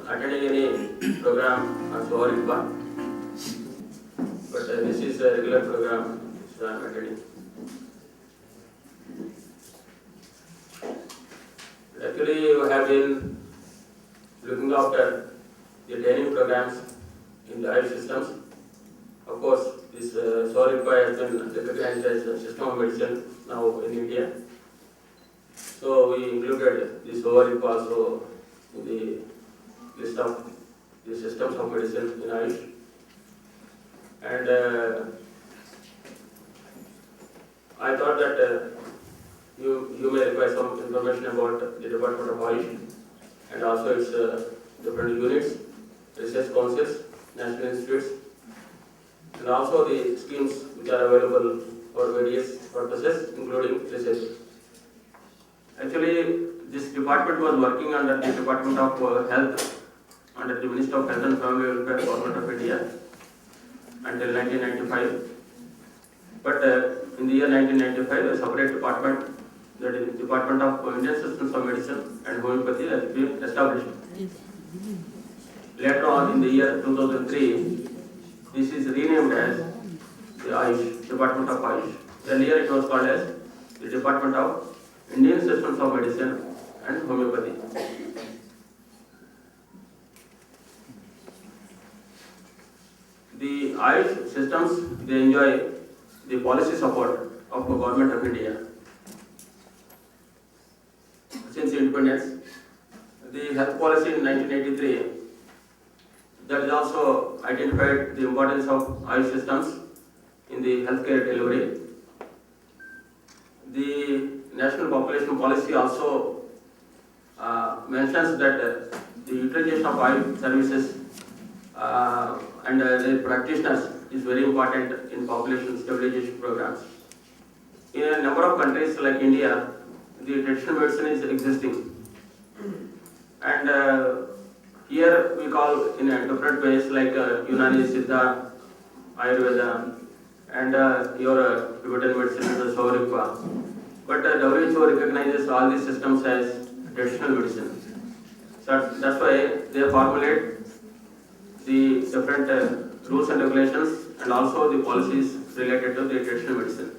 attending any program on Soharipa, but this is a regular program which I am attending. Actually, we have been looking after the training programs in the Ayush systems. Of course, this Soharipa has been recognized as a system of medicine now in India. So we included this Soharipa also in the list of the systems of medicine in Ayush. And I thought that you may require some information about the Department of Ayush and also its different units, research councils, national institutes, and also the schemes which are available for various purposes, including research. Actually, this department was working under the Department of Health, under the Ministry of Health and Family Welfare, Government of India, until 1995. But in the year 1995, a separate department, that is Department of Indian Systems of Medicine and Homeopathy, has been established. Later on, in the year 2003, this is renamed as the Ayush, Department of Ayush. Earlier it was called as the Department of Indian Systems of Medicine and Homeopathy. The Ayush systems, they enjoy the policy support of the Government of India. Since independence, the health policy in 1983, that is also identified the importance of Ayush systems in the healthcare delivery. The National Population Policy also mentions that the utilization of Ayush services and their practitioners is very important in population stabilization programs. In a number of countries like India, the traditional medicine is existing, and here we call in a different ways like Unani, Siddha, Ayurveda, and your Tibetan medicine, the Soharipa. But WHO recognizes all these systems as traditional medicine. So that's why they formulate the different rules and regulations and also the policies related to the traditional medicine.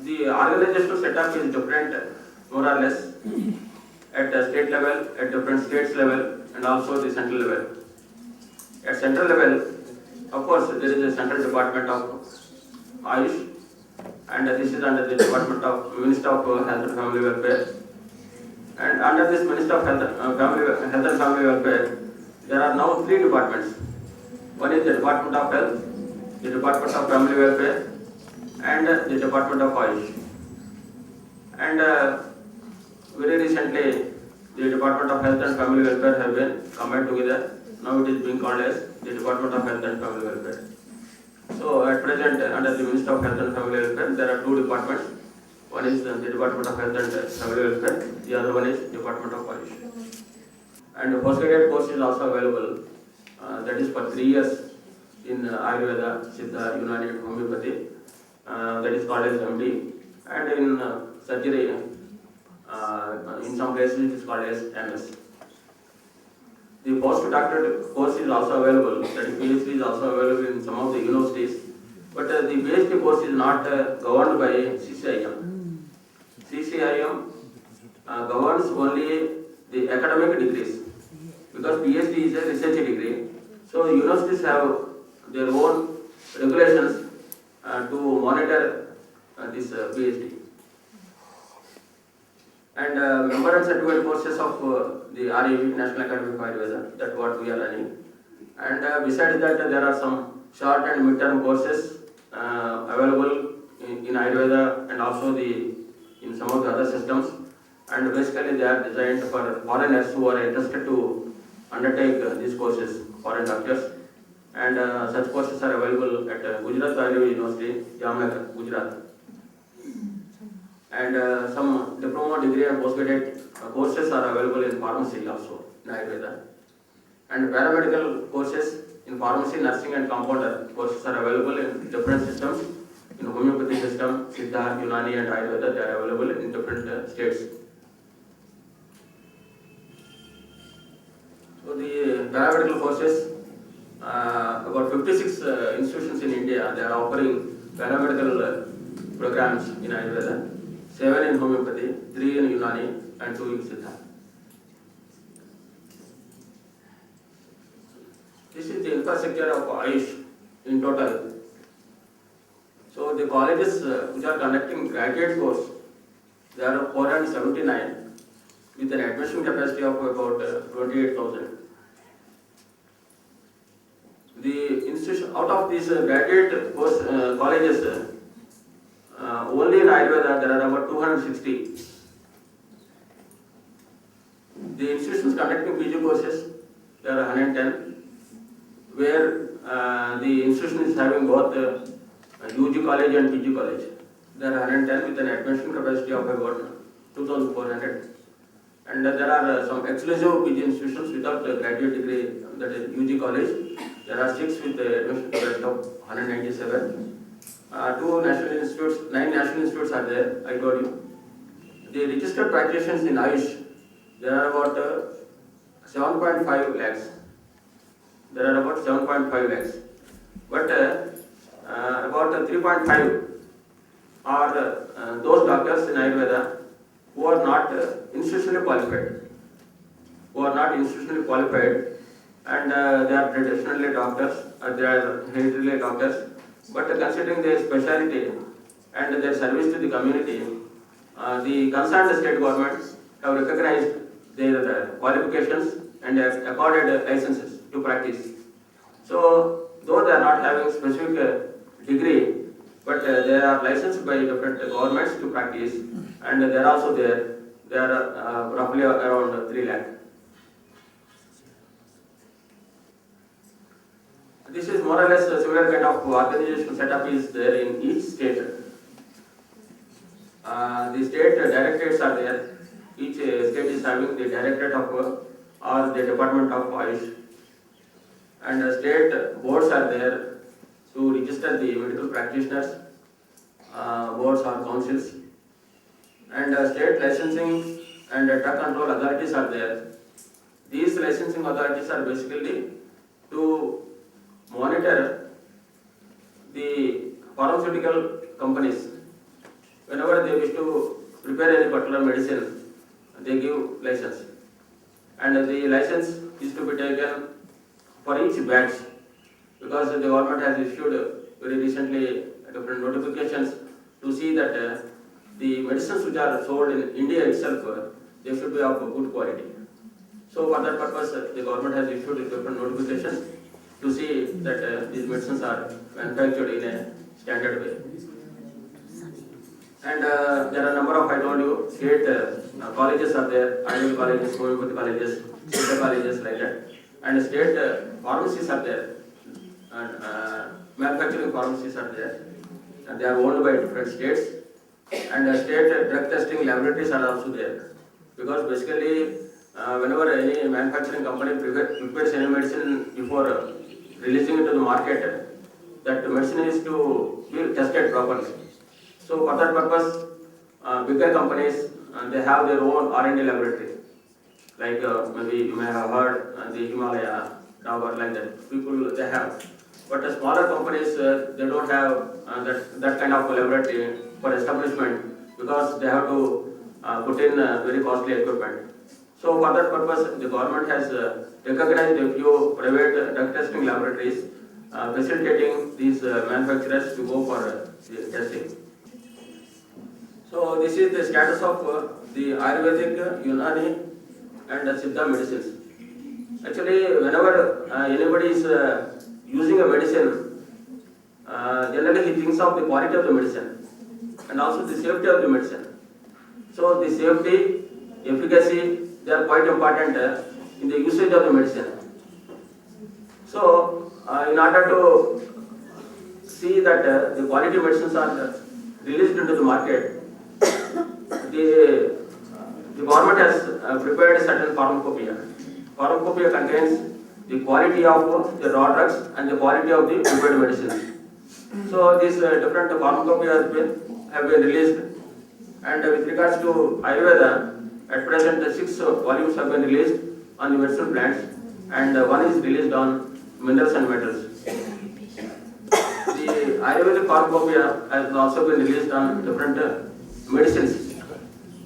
The organizational setup is different, more or less, at the state level, at different states level, and also the central level. At central level, of course, there is a central department of Ayush, and this is under the Department of Ministry of Health and Family Welfare. And under this Ministry of Health and Family Welfare, there are now three departments. One is the Department of Health, the Department of Family Welfare, and the Department of Ayush. And very recently, the Department of Health and Family Welfare have been combined together. Now it is being called as the Department of Health and Family Welfare. So at present, under the Ministry of Health and Family Welfare, there are two departments. One is the Department of Health and Family Welfare, the other one is Department of Ayush. And postgraduate course is also available, that is for 3 years in Ayurveda, Siddha, Unani and Homeopathy, that is called as MD. And in surgery, in some places it is called as MS. The postdoctoral course is also available, that is PhD is also available in some of the universities, but the PhD course is not governed by CCIM. CCIM governs only the academic degrees, because PhD is a research degree. So universities have their own regulations to monitor this PhD. And member and certificate courses of the RAV, National Academy of Ayurveda, that's what we are running. And besides that, there are some short and mid-term courses available in Ayurveda and also in some of the other systems. And basically they are designed for foreigners who are interested to undertake these courses, foreign doctors. And such courses are available at Gujarat Ayurveda University, Jamnagar, Gujarat. And some diploma, degree and postgraduate courses are available in pharmacy also, in Ayurveda. And paramedical courses in pharmacy, nursing and compounder courses are available in different systems. in homeopathy system, Siddha, Unani and Ayurveda, they are available in different states. So the paramedical courses, about 56 institutions in India, they are offering paramedical programs in Ayurveda, 7 in homeopathy, 3 in Unani and 2 in Siddha. This is the infrastructure of Ayush in total. So the colleges which are conducting graduate course, there are 479 with an admission capacity of about 28,000. The institution, out of these graduate course colleges, only in Ayurveda there are about 260. The institutions conducting PG courses, there are 110, where the institution is having both UG college and PG college. There are 110 with an admission capacity of about 2,400. And there are some exclusive PG institutions without a graduate degree, that is UG college. There are 6 with the admission capacity of 197. 2 national institutes, 9 national institutes are there, I told you. The registered practitioners in Ayush, there are about 7.5 lakhs. There are about 7.5 lakhs. But about 3.5 are those doctors in Ayurveda who are not institutionally qualified. And they are traditionally doctors, they are hereditary doctors. But considering their speciality and their service to the community, the concerned state governments have recognized their qualifications and have accorded licenses to practice. So, though they are not having specific degree, but they are licensed by different governments to practice, and they are also there. They are roughly around 3 lakh. This is more or less a similar kind of organizational setup is there in each state. The state directorates are there. Each state is having the directorate of or the department of Ayush. And state boards are there to register the medical practitioners, boards or councils. And state licensing and drug control authorities are there. These licensing authorities are basically to monitor the pharmaceutical companies. Whenever they wish to prepare any particular medicine, they give license. And the license is to be taken for each batch, because the government has issued very recently different notifications to see that the medicines which are sold in India itself, they should be of good quality. So for that purpose, the government has issued different notifications to see that these medicines are manufactured in a standard way. And there are a number of, I told you, state colleges are there, Ayurveda colleges, homeopathy colleges, Siddha colleges, like that. And state pharmacies are there, and manufacturing pharmacies are there, and they are owned by different states. And state drug testing laboratories are also there, because basically whenever any manufacturing company prepares any medicine before releasing it to the market, that medicine is to be tested properly. So for that purpose, bigger companies, they have their own R&D laboratory. Like maybe you may have heard the Himalaya, Dabur, like that. People, they have. But the smaller companies, they don't have that kind of laboratory for establishment, because they have to put in very costly equipment. So for that purpose, the government has recognized a few private drug testing laboratories facilitating these manufacturers to go for testing. So this is the status of the Ayurvedic, Unani and Siddha medicines. Actually, whenever anybody is using a medicine, generally he thinks of the quality of the medicine and also the safety of the medicine. So the safety, efficacy, they are quite important in the usage of the medicine. So in order to see that the quality medicines are released into the market, the government has prepared a certain pharmacopoeia. Pharmacopoeia contains the quality of the raw drugs and the quality of the prepared medicines. So these different pharmacopoeia have been released, and with regards to Ayurveda, at present 6 volumes have been released on the medicinal plants, and one is released on minerals and metals. The Ayurvedic pharmacopoeia has also been released on different medicines.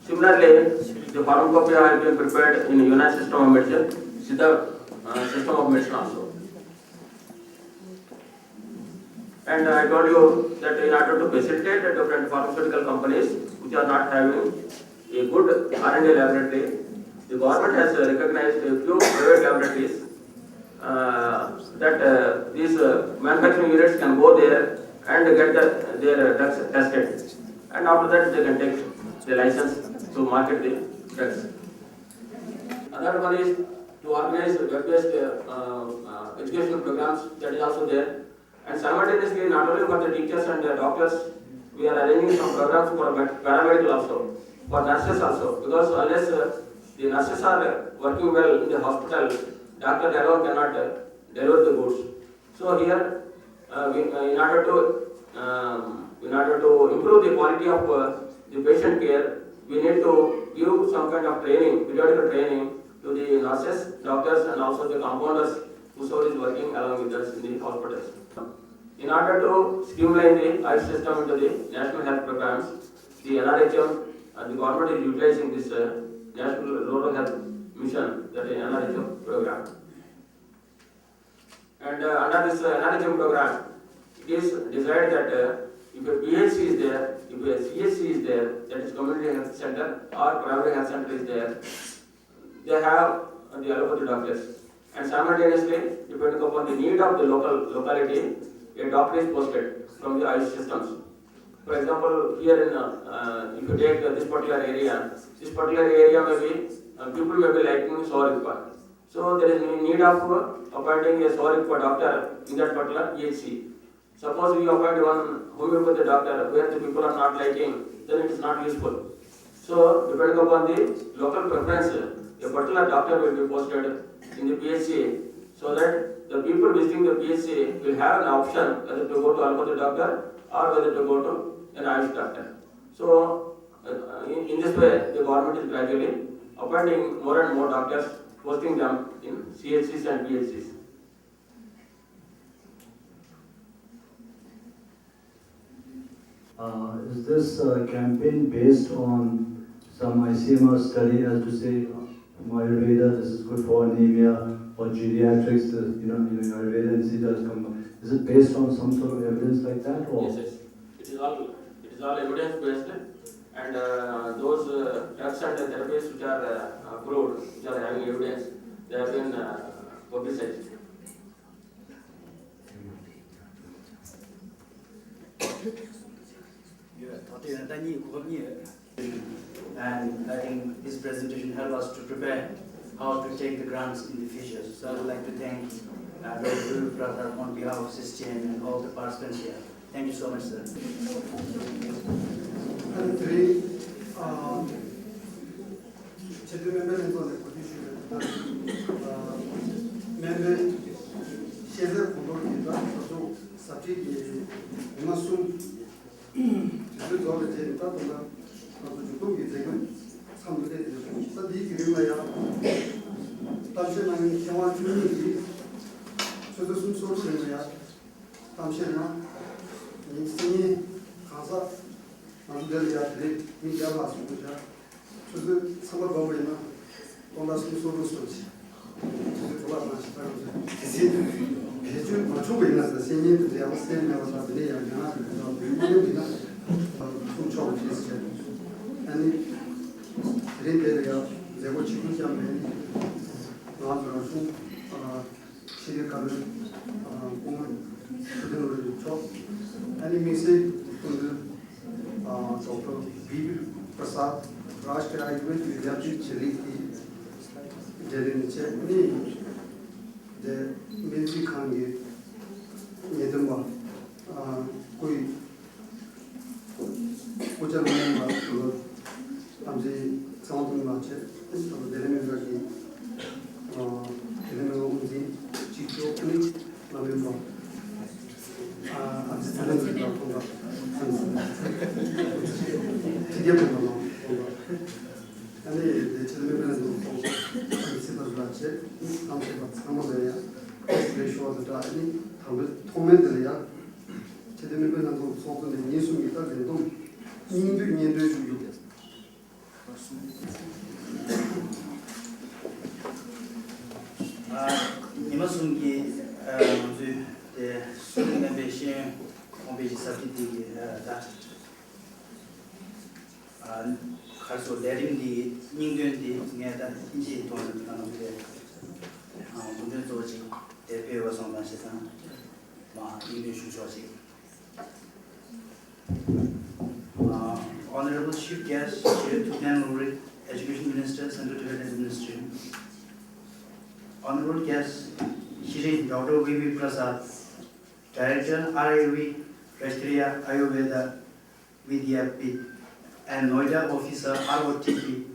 Similarly, the pharmacopoeia has been prepared in United System of Medicine, Siddha System of Medicine also. And I told you that in order to facilitate the different pharmaceutical companies which are not having a good R&D laboratory, the government has recognized a few private laboratories that these manufacturing units can go there and get their drugs tested, and after that they can take the license to market the drugs. Another one is to organize web-based educational programs, that is also there. And simultaneously, not only for the teachers and the doctors, we are arranging some programs for paramedical also, for nurses also, because unless the nurses are working well in the hospital, doctor alone cannot deliver the goods. So here, in order to improve the quality of the patient care, we need to give some kind of training, periodical training to the nurses, doctors, and also the compounders whosoever is working along with us in the hospitals. In order to streamline the health system into the national health programs, the NRHM and the government is utilizing this National Rural Health Mission, that is NRHM program. And under this NRHM program, it is desired that if a PHC is there, if a CHC is there, that is Community Health Center or Primary Health Center is there, they have the allopathy doctors. And simultaneously, depending upon the need of the locality, a doctor is posted from the Ayush systems. For example, here in, if you take this particular area may be, people may be liking Saurikpa. So there is need of appointing a Saurikpa doctor in that particular EHC. Suppose we appoint one homeopathy doctor where the people are not liking, then it is not useful. So depending upon the local preference, a particular doctor will be posted in the PHC, so that the people visiting the PHC will have an option whether to go to allopathy doctor or whether to go to an Ayush doctor. So in this way, the government is gradually appointing more and more doctors, posting them in CHCs and PHCs. Is this campaign based on some ICMR study, as to say, Ayurveda, this is good for anemia, or geriatrics, Ayurveda and Siddha has come. Is it based on some sort of evidence like that? Or? Yes, yes. It is all evidence based, and those drugs and therapies which are approved, which are having evidence, they have been publicized. And I think this presentation helped us to prepare how to take the grants in the future. So I would like to thank Dr. Guru Prabhat on behalf of SysGen and all the participants here. Thank you so much, sir. And three, Dr. B. Prasad, Rashtra Ayurved Vidyapit Chariti Jeriniche, the Milzi Khangi, Yedamba, Kui Kuchamamba, Amzi Sound Mache, the Remembraki, Chicho, November. 스튜던트가 뭔가 기대하는 거 아니 내 처음에는 시도하지 아무래도 레쇼도 아니 통면들이야 제대로는 또 소소한 예술이 있다고 인도 주요 이마순기 수능의 배신 공배지 사기들이 다 가서 내림디 인도인디 내다 인지 돈을 나누게 문제 조직 대표와 상담실상 마 인도 주소지 Honorable Chief Guest, Chair Tukan Rurik, Education Minister, Central Tibet Administration. Honorable Guest, Shri Dr. V.V. Prasad, Director RAV, Rashtriya Ayurveda Vidyapith, and Noida Officer ROTP,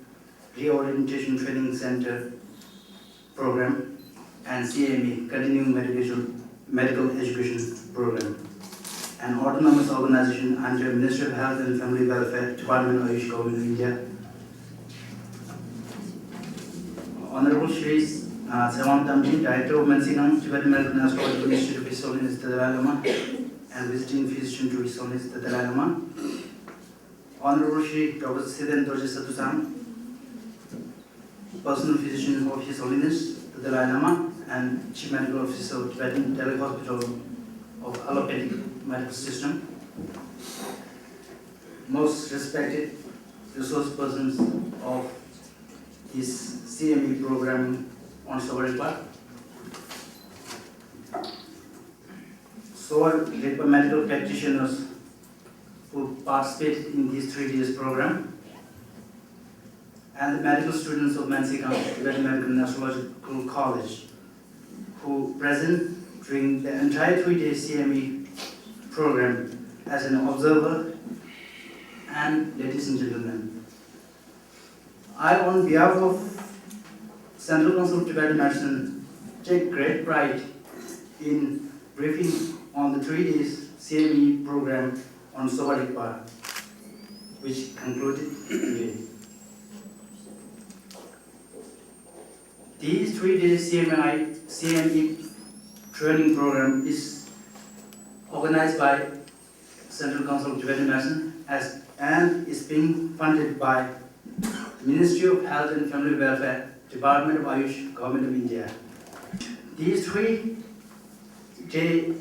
Reorientation Training Center Program, and CME, Continuing Medical Education Program, an autonomous organization under Ministry of Health and Family Welfare, Department of Ayush Government of India. Honorable Shri Sewan Tamji, Director of Mansingham, Tibetan Medical Astrological Institute of His Holiness the Dalai Lama, and Visiting Physician to His Holiness the Dalai Lama. Honorable Shri Dr. Siddhan Dorje Satusang, Personal Physician of His Holiness the Dalai Lama, and Chief Medical Officer of Tibetan Daily Hospital of Allopathic Medical System. Most respected resource persons of this CME program on Sovarikpa. Sovarikpa medical practitioners who participated in this 3 days program, and the medical students of Mansikam Tibetan Medical and Astrological College who present during the entire 3 day CME program as an observer. And ladies and gentlemen, I, on behalf of Central Council of Tibetan Medicine, take great pride in briefing on the 3 days CME program on Sovarikpa, which concluded today. These 3 days CME training program is organized by Central Council of Tibetan Medicine and is being funded by Ministry of Health and Family Welfare, Department of Ayush, Government of India. These 3 day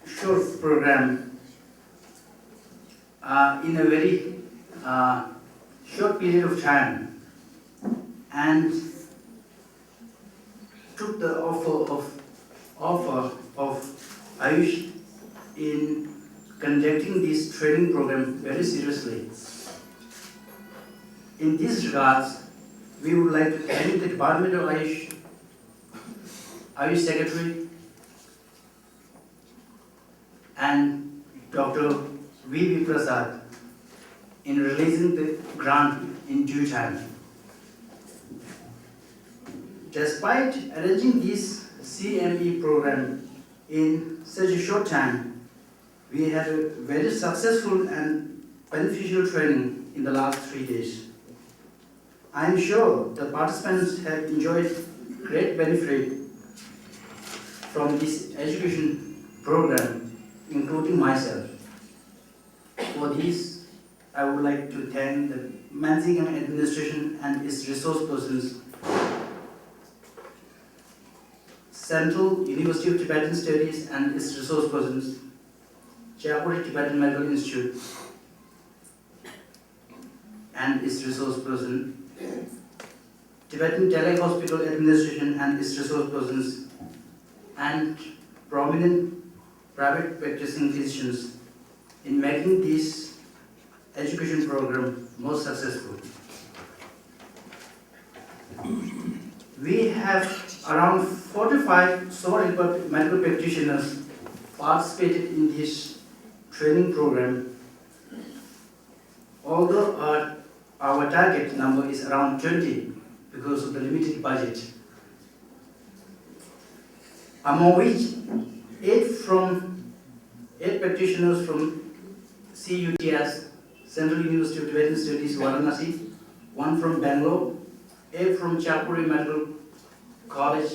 short program in a very short period of time, and took the offer of Ayush in conducting this training program very seriously. In these regards, we would like to thank the Department of Ayush Secretary and Dr. V.V. Prasad in releasing the grant in due time. Despite arranging this CME program in such a short time, we had a very successful and beneficial training in the last 3 days. I am sure the participants have enjoyed great benefit from this education program, including myself. For this, I would like to thank the Mansingham administration and its resource persons, Central University of Tibetan Studies and its resource persons, Jaipur Tibetan Medical Institute and its resource person, Tibetan Daily Hospital Administration and its resource persons, and prominent private practicing physicians in making this education program most successful. We have around 45 Sovarikpa medical practitioners participated in this training program, although our target number is around 20 because of the limited budget, among which 8 8 practitioners from CUTS, Central University of Tibetan Studies, Varanasi, 1 from Bangalore, 8 from Chapuri Medical College,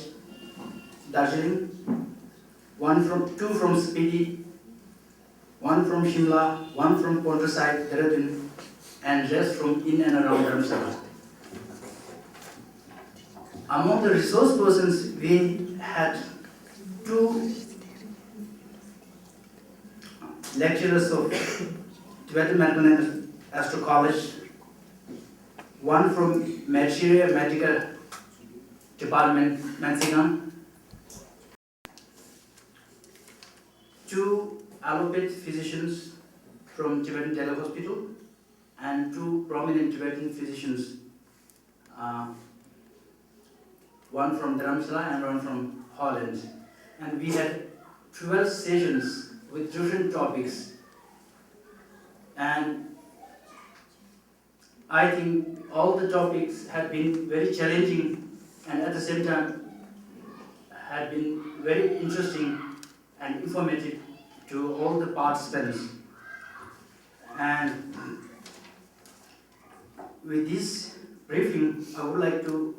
Darjeeling, 2 from Spiti, 1 from Shimla, 1 from Ponderside, Dehradun, and rest from in and around Dharamsala. Among the resource persons, we had 2 lecturers of Tibetan Medical and Astro College, 1 from Medshire Medical Department, Mansingham, 2 allopathic physicians from Tibetan Tele Hospital, and 2 prominent Tibetan physicians, 1 from Dharamsala and 1 from Holland. And we had 12 sessions with different topics. And I think all the topics have been very challenging and at the same time had been very interesting and informative to all the participants. And with this briefing, I would like to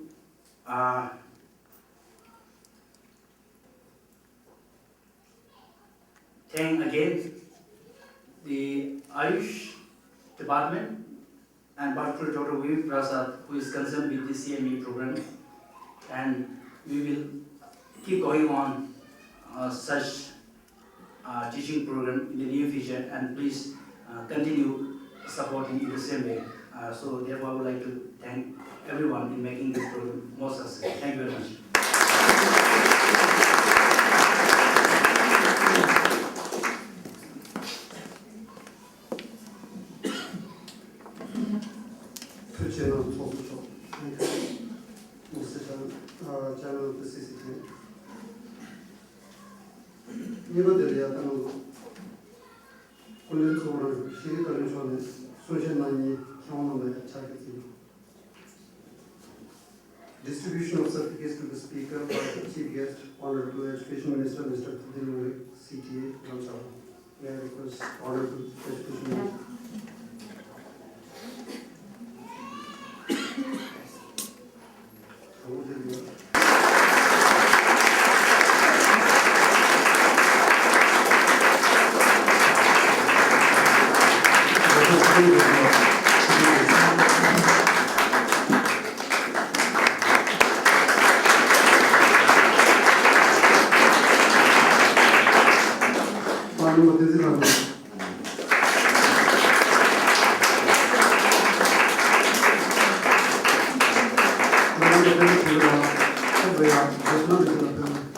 thank again the Ayush department and particularly Dr. Vivi Prasad, who is concerned with the CME program, and we will keep going on such teaching program in the near future, and please continue supporting in the same way. So therefore I would like to thank everyone in making this program more successful. Thank you very much. Türkçe'nin sosu çok. Mr. Channel of the CCTV. 이거들이 약간 권력적으로 시리카를 좋아하는 소셜 많이 경험을 잘했습니다. Distribution of certificates to the speaker by the chief guest, Honorable Education Minister, Mr. Tudin Malik, CTA, Dharamsala. May I request Honorable Education Minister. Gracias.